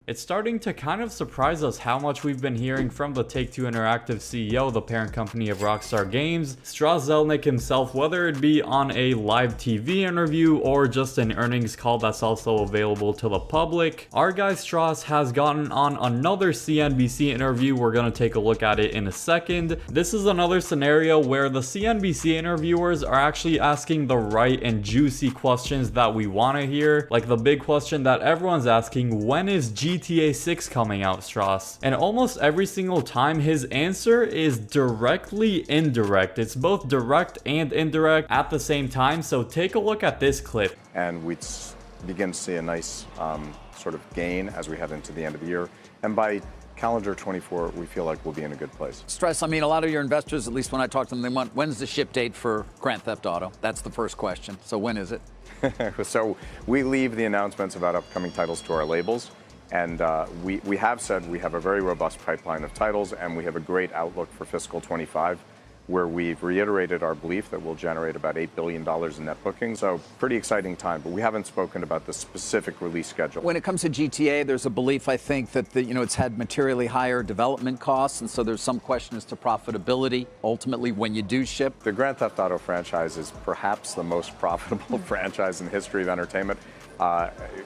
It's starting to kind of surprise us how much we've been hearing from the Take-Two Interactive CEO, the parent company of Rockstar Games, Strauss Zelnick himself, whether it be on a live TV interview or just an earnings call that's also available to the public. Our guy Strauss has gotten on another CNBC interview. We're going to take a look at it in a second. This is another scenario where the CNBC interviewers are actually asking the right and juicy questions that we want to hear, like the big question that everyone's asking: when is GTA 6 coming out, Strauss? And almost every single time his answer is directly indirect. It's both direct and indirect at the same time. So take a look at this clip. And we begin to see a nice sort of gain as we head into the end of the year. And by calendar 24, we feel like we'll be in a good place. Strauss, I mean, a lot of your investors, at least when I talk to them, they want, when's the ship date for Grand Theft Auto? That's the first question. So when is it? So we leave the announcements about upcoming titles to our labels. And we have said we have a very robust pipeline of titles, and we have a great outlook for fiscal 25, where we've reiterated our belief that we'll generate about $8 billion in net bookings. So pretty exciting time, but we haven't spoken about the specific release schedule. When it comes to GTA, there's a belief, I think, that it's had materially higher development costs, and so there's some question as to profitability, ultimately, when you do ship. The Grand Theft Auto franchise is perhaps the most profitable franchise in the history of entertainment.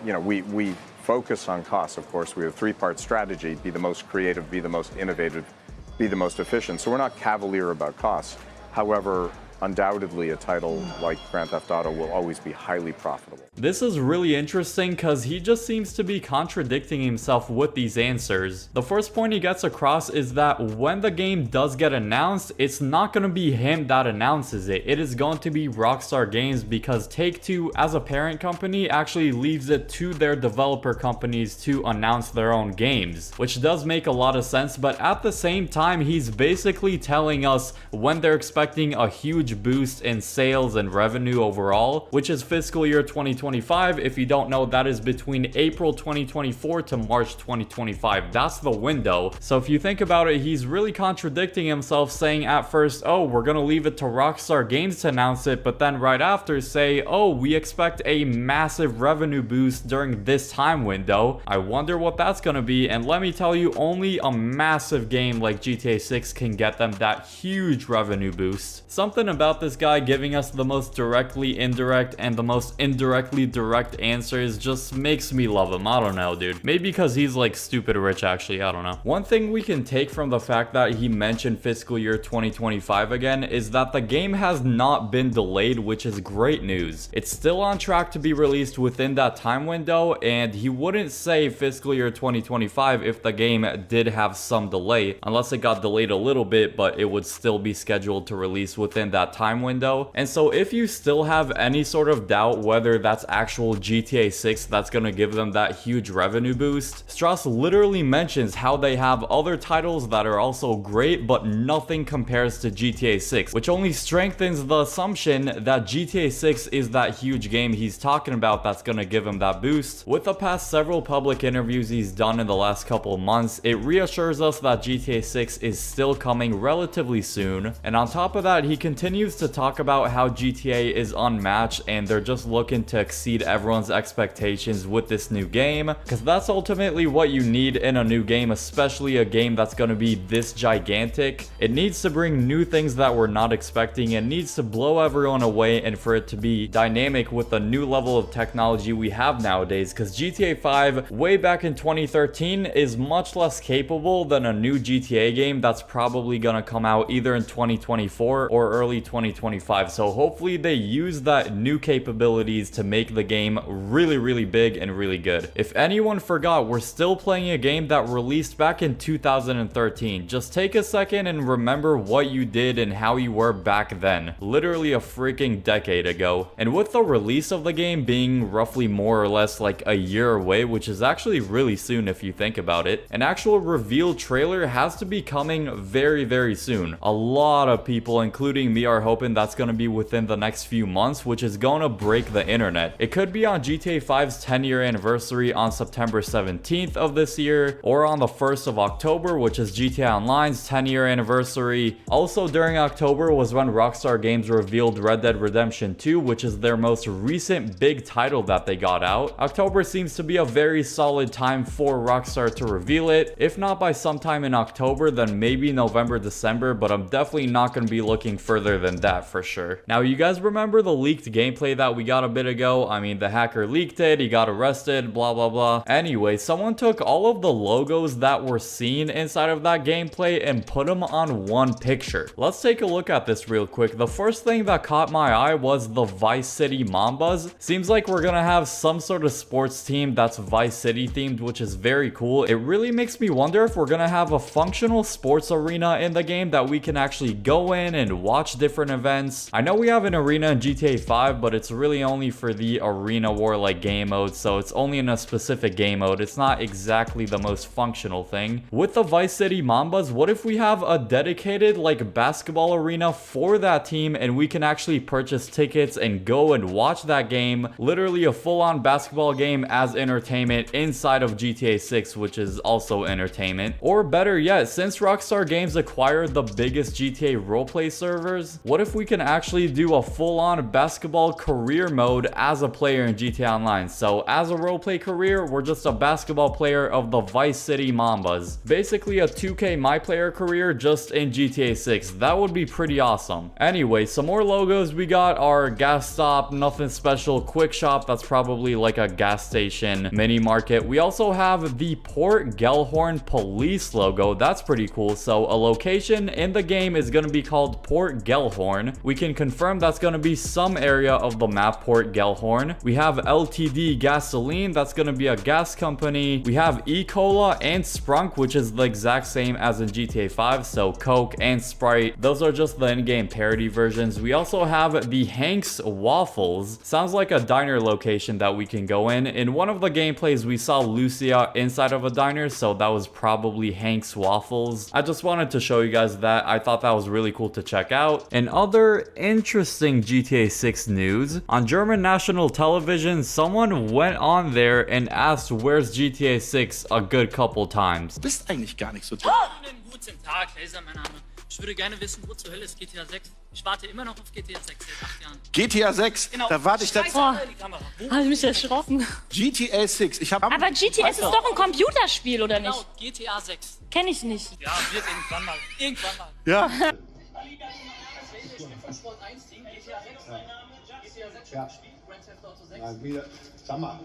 We focus on costs, of course. We have a three-part strategy: be the most creative, be the most innovative, be the most efficient. So we're not cavalier about costs. However, undoubtedly a title like Grand Theft Auto will always be highly profitable. This is really interesting because he just seems to be contradicting himself with these answers. The first point he gets across is that when the game does get announced, it's not going to be him that announces it. It is going to be Rockstar Games, because Take-Two, as a parent company, actually leaves it to their developer companies to announce their own games, which does make a lot of sense. But at the same time, he's basically telling us when they're expecting a huge boost in sales and revenue overall, which is fiscal year 2025. If you don't know, that is between April 2024 to March 2025. That's the window. So if you think about it, he's really contradicting himself, saying at first, oh, we're gonna leave it to Rockstar Games to announce it, but then right after say, oh, we expect a massive revenue boost during this time window. I wonder what that's gonna be. And let me tell you, only a massive game like GTA 6 can get them that huge revenue boost. Something about this guy giving us the most directly indirect and the most indirectly direct answers just makes me love him. I don't know, dude. Maybe because he's like stupid rich, actually. I don't know. One thing we can take from the fact that he mentioned fiscal year 2025 again is that the game has not been delayed, which is great news. It's still on track to be released within that time window, and he wouldn't say fiscal year 2025 if the game did have some delay, unless it got delayed a little bit, but it would still be scheduled to release within that time window. And so if you still have any sort of doubt whether that's actual GTA 6 that's gonna give them that huge revenue boost, Strauss literally mentions how they have other titles that are also great, but nothing compares to GTA 6, which only strengthens the assumption that GTA 6 is that huge game he's talking about that's gonna give him that boost. With the past several public interviews he's done in the last couple of months, it reassures us that GTA 6 is still coming relatively soon. And on top of that, he continues to talk about how GTA is unmatched and they're just looking to exceed everyone's expectations with this new game, because that's ultimately what you need in a new game, especially a game that's going to be this gigantic. It needs to bring new things that we're not expecting. It needs to blow everyone away, and for it to be dynamic with the new level of technology we have nowadays, because GTA 5 way back in 2013 is much less capable than a new GTA game that's probably going to come out either in 2024 or early 2025. So hopefully they use that new capabilities to make the game really big and really good. If anyone forgot, we're still playing a game that released back in 2013. Just take a second and remember what you did and how you were back then. Literally a freaking decade ago. And with the release of the game being roughly more or less like a year away, which is actually really soon if you think about it, an actual reveal trailer has to be coming very soon. A lot of people, including me, are hoping that's going to be within the next few months, which is going to break the internet. yet. It could be on GTA 5's 10-year anniversary on September 17th of this year, or on the 1st of October, which is GTA Online's 10-year anniversary. Also during October was when Rockstar Games revealed Red Dead Redemption 2, which is their most recent big title that they got out. October seems to be a very solid time for Rockstar to reveal it. If not by sometime in October, then maybe November, December, but I'm definitely not going to be looking further than that for sure. Now, you guys remember the leaked gameplay that we got a bit ago? I mean, the hacker leaked it, he got arrested, blah blah blah. Anyway, someone took all of the logos that were seen inside of that gameplay and put them on one picture. Let's take a look at this real quick. The first thing that caught my eye was the Vice City Mambas. Seems like we're gonna have some sort of sports team that's Vice City themed, which is very cool. It really makes me wonder if we're gonna have a functional sports arena in the game that we can actually go in and watch different events. I know we have an arena in GTA 5, but it's really only for the arena war like game mode, so it's only in a specific game mode. It's not exactly the most functional thing. With the Vice City Mambas, what if we have a dedicated like basketball arena for that team and we can actually purchase tickets and go and watch that game, literally a full-on basketball game as entertainment inside of GTA 6, which is also entertainment. Or better yet, since Rockstar Games acquired the biggest GTA roleplay servers, what if we can actually do a full-on basketball career mode as a player in GTA Online? So as a roleplay career, we're just a basketball player of the Vice City Mambas. Basically a 2K My Player career just in GTA 6. That would be pretty awesome. Anyway, some more logos we got are gas stop, nothing special, quick shop, that's probably like a gas station, mini market. We also have the Port Gellhorn police logo. That's pretty cool. So a location in the game is going to be called Port Gellhorn. We can confirm that's going to be some area of the map, Port Gellhorn. We have LTD Gasoline, that's going to be a gas company. We have E-Cola and Sprunk, which is the exact same as in GTA 5, so Coke and Sprite. Those are just the in-game parody versions. We also have the Hank's Waffles. Sounds like a diner location that we can go in. In one of the gameplays, we saw Lucia inside of a diner, so that was probably Hank's Waffles. I just wanted to show you guys that. I thought that was really cool to check out. And other interesting GTA 6 news, on German national television, someone went on there and asked where's GTA 6 a good couple times. Bist eigentlich gar nicht so toll. Einen guten Tag, Laser, mein Name. Ich würde gerne wissen, wo zur Hölle ist GTA 6? Ich warte immer noch auf GTA 6 seit 8 Jahren. GTA 6, Genau. da warte ich das. Scheiße, die Kamera. Wo? Habe ich mich erschrocken. GTA 6, ich habe. Aber GTA ist doch ein Computerspiel, oder Genau, nicht? GTA 6. Kenne ich nicht. Ja, wird irgendwann mal. Irgendwann mal. Ja. Ja, wieder. Sag mal,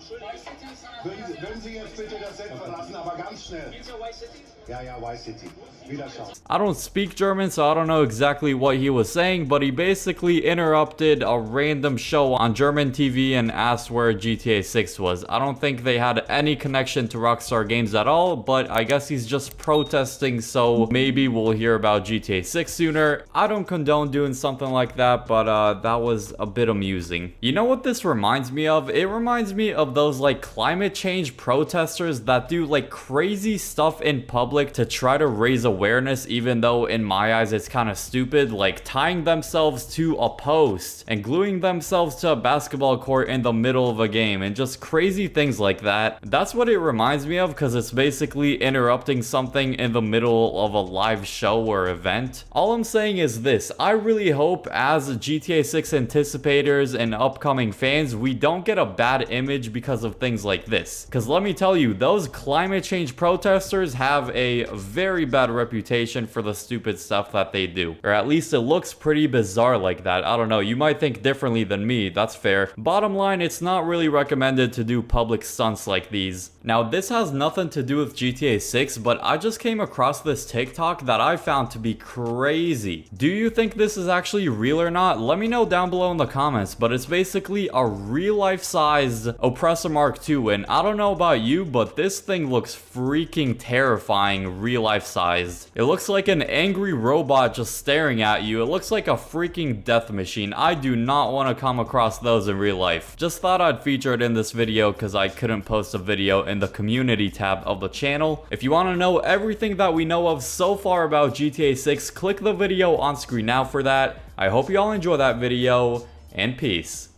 würden Sie jetzt bitte das Set verlassen, aber ganz schnell. Ja, ja, Vice City. Wiederschauen. I don't speak German, so I don't know exactly what he was saying, but he basically interrupted a random show on German TV and asked where GTA 6 was. I don't think they had any connection to Rockstar Games at all, but I guess he's just protesting, so maybe we'll hear about GTA 6 sooner. I don't condone doing something like that, but that was a bit amusing. You know what this reminds me of? It reminds me of those like climate change protesters that do like crazy stuff in public to try to raise awareness, even though in my eyes it's kind of stupid, like tying themselves to a post and gluing themselves to a basketball court in the middle of a game and just crazy things like that. That's what it reminds me of, because it's basically interrupting something in the middle of a live show or event. All I'm saying is this: I really hope as GTA 6 anticipators and upcoming fans, we don't get a bad image because of things like this. Because let me tell you, those climate change protesters have a very bad reputation for the stupid stuff that they do. Or at least it looks pretty bizarre like that. I don't know, you might think differently than me, that's fair. Bottom line, it's not really recommended to do public stunts like these. Now, this has nothing to do with GTA 6, but I just came across this TikTok that I found to be crazy. Do you think this is actually real or not? Let me know down below in the comments, but it's basically a real-life sized Oppressor Mark II, and I don't know about you, but this thing looks freaking terrifying, real-life sized. It looks like an angry robot just staring at you. It looks like a freaking death machine. I do not want to come across those in real life. Just thought I'd feature it in this video because I couldn't post a video in the community tab of the channel. If you want to know everything that we know of so far about GTA 6, click the video on screen now for that. I hope you all enjoy that video, and peace.